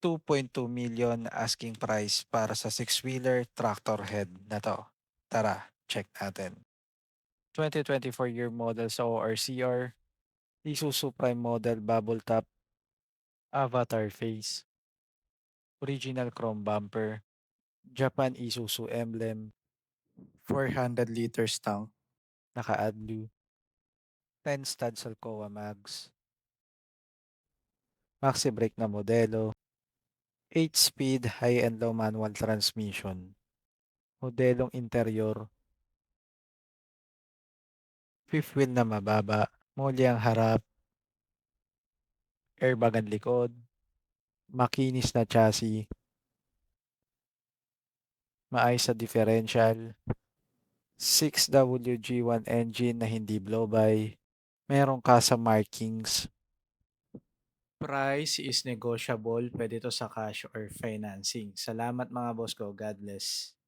2.2 million asking price para sa six-wheeler tractor head na 'to. Tara, check natin. 2024 year model sa ORCR, Isuzu Prime Model Bubble Top, Avatar Face, Original Chrome Bumper, Japan Isuzu Emblem, 400 liters tank, naka-AdBlue, 10 studs Alcoa Mags, Maxi brake na modelo, 8-speed high and low manual transmission, modelong interior, fifth wheel na mababa, molly ang harap, airbag ang likod, makinis na chassis, maayos sa differential, 6WG1 engine na hindi blow-by, merong kasa markings. Price is negotiable, pwede to sa cash or financing. Salamat mga boss ko, God bless.